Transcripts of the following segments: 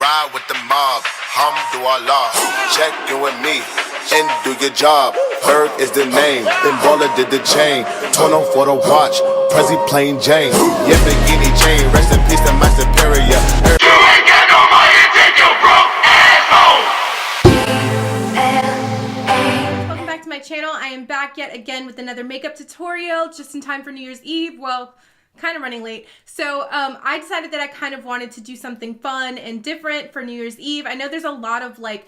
Ride with the mob, hamdulillah. Check you and me, and do your job. Bird is the name, then Baller did the chain. Torn on for the watch, Prezi plain Jane. Yeah, bikini chain, rest in peace to my superior. You ain't got no money, take your broke ass home. Welcome back to my channel. I am back yet again with another makeup tutorial, just in time for New Year's Eve. Well, kind of running late. So I decided that I kind of wanted to do something fun and different for New Year's Eve. I know there's a lot of like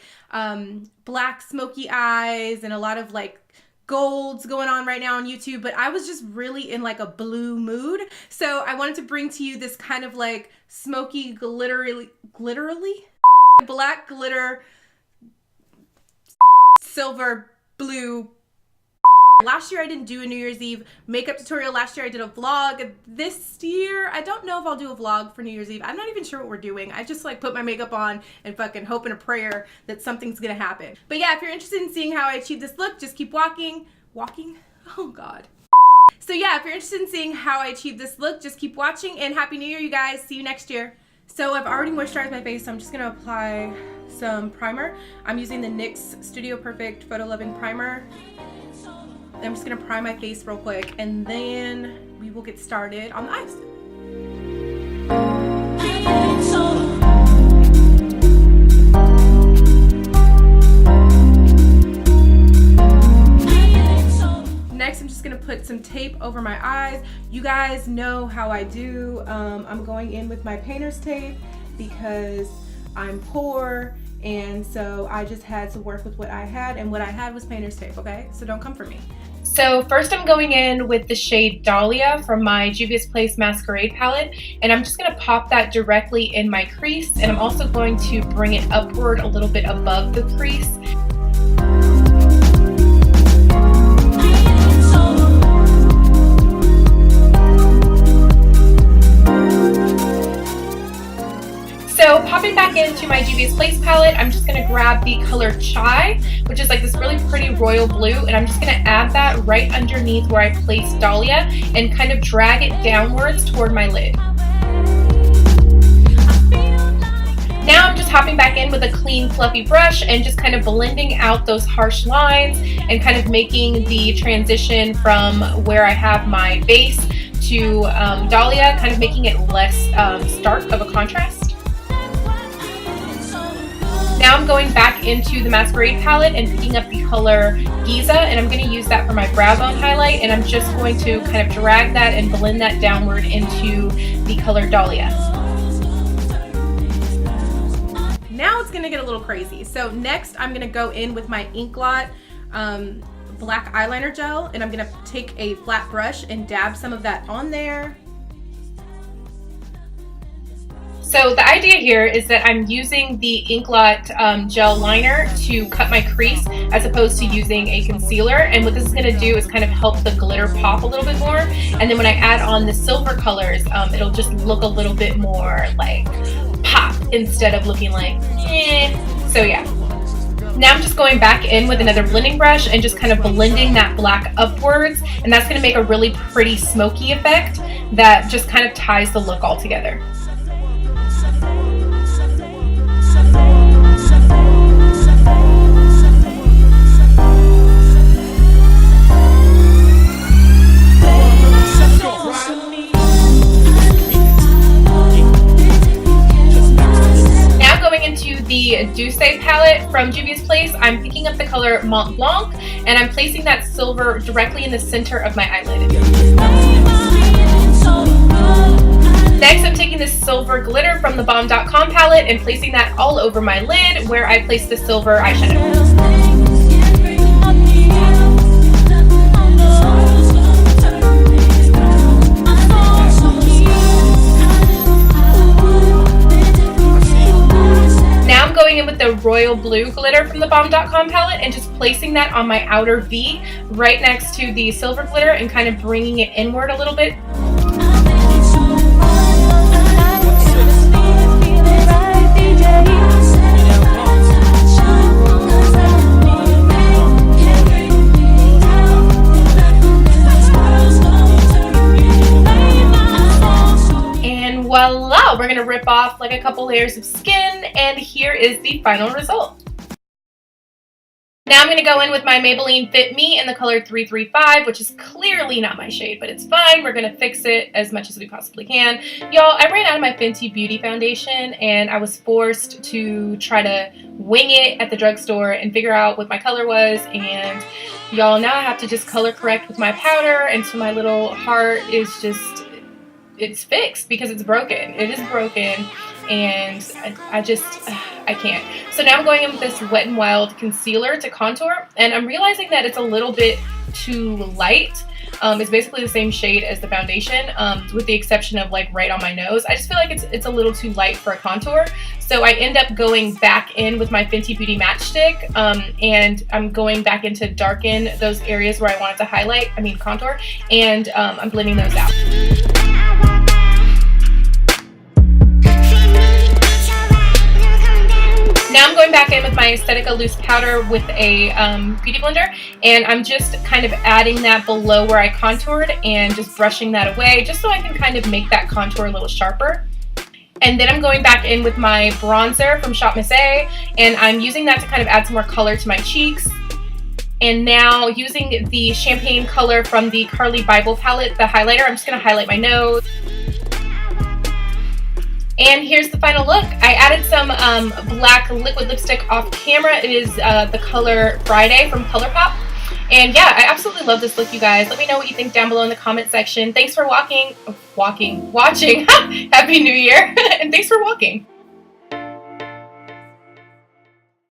black smoky eyes and a lot of like golds going on right now on YouTube, but I was just really in like a blue mood. So I wanted to bring to you this kind of like smoky glitterly black glitter silver blue. Last year I didn't do a New Year's Eve makeup tutorial. Last year I did a vlog. This year I don't know if I'll do a vlog for New Year's Eve. I'm not even sure what we're doing. I just like put my makeup on and fucking hope in a prayer that something's gonna happen. But yeah, if you're interested in seeing how I achieve this look, just keep walking. Oh god. So yeah, if you're interested in seeing how I achieve this look, just keep watching, and Happy New Year, you guys. See you next year. So I've already moisturized my face, so I'm just gonna apply some primer. I'm using the NYX Studio Perfect Photo Loving Primer. I'm just gonna prime my face real quick, and then we will get started on the eyes. Next, I'm just gonna put some tape over my eyes. You guys know how I do. I'm going in with my painter's tape because I'm poor, and so I just had to work with what I had, and what I had was painter's tape, okay? So don't come for me. So first I'm going in with the shade Dahlia from my Juvia's Place Masquerade palette, and I'm just gonna pop that directly in my crease, and I'm also going to bring it upward a little bit above the crease. So popping back into my Juvia's Place palette, I'm just going to grab the color Chai, which is like this really pretty royal blue, and I'm just going to add that right underneath where I placed Dahlia and kind of drag it downwards toward my lid. Now I'm just hopping back in with a clean fluffy brush and just kind of blending out those harsh lines and kind of making the transition from where I have my base to Dahlia, kind of making it less stark of a contrast. Now I'm going back into the Masquerade palette and picking up the color Giza, and I'm going to use that for my brow bone highlight, and I'm just going to kind of drag that and blend that downward into the color Dahlia. Now it's going to get a little crazy. So next I'm going to go in with my Inklot black eyeliner gel, and I'm going to take a flat brush and dab some of that on there. So the idea here is that I'm using the Inklot gel liner to cut my crease as opposed to using a concealer, and what this is going to do is kind of help the glitter pop a little bit more, and then when I add on the silver colors, it'll just look a little bit more like pop instead of looking like eh. So yeah. Now I'm just going back in with another blending brush and just kind of blending that black upwards, and that's going to make a really pretty smoky effect that just kind of ties the look all together. The Deuces palette from Juvia's Place, I'm picking up the color Mont Blanc, and I'm placing that silver directly in the center of my eyelid. Next, I'm taking this silver glitter from the Bomb.com palette and placing that all over my lid where I placed the silver eyeshadow. Going in with the royal blue glitter from the Bomb.com palette and just placing that on my outer V right next to the silver glitter and kind of bringing it inward a little bit. And voila, we're gonna rip rip off like a couple layers of skin, and here is the final result. Now I'm going to go in with my Maybelline Fit Me in the color 335, which is clearly not my shade, but it's fine. We're going to fix it as much as we possibly can. Y'all, I ran out of my Fenty Beauty foundation, and I was forced to try to wing it at the drugstore and figure out what my color was, and y'all, now I have to just color correct with my powder, and so my little heart is just, it's fixed because it's broken. It is broken, and I can't. So now I'm going in with this Wet n Wild concealer to contour, and I'm realizing that it's a little bit too light. It's basically the same shade as the foundation, with the exception of like right on my nose. I just feel like it's a little too light for a contour. So I end up going back in with my Fenty Beauty matchstick, and I'm going back in to darken those areas where I wanted to contour, and I'm blending those out. Now I'm going back in with my Aesthetica loose powder with a beauty blender, and I'm just kind of adding that below where I contoured and just brushing that away just so I can kind of make that contour a little sharper. And then I'm going back in with my bronzer from Shop Miss A, and I'm using that to kind of add some more color to my cheeks. And now using the champagne color from the Carly Bible palette, the highlighter, I'm just going to highlight my nose. And here's the final look. I added some black liquid lipstick off camera. It is the color Friday from ColourPop. And yeah, I absolutely love this look, you guys. Let me know what you think down below in the comment section. Thanks for watching. Happy New Year. And thanks for walking.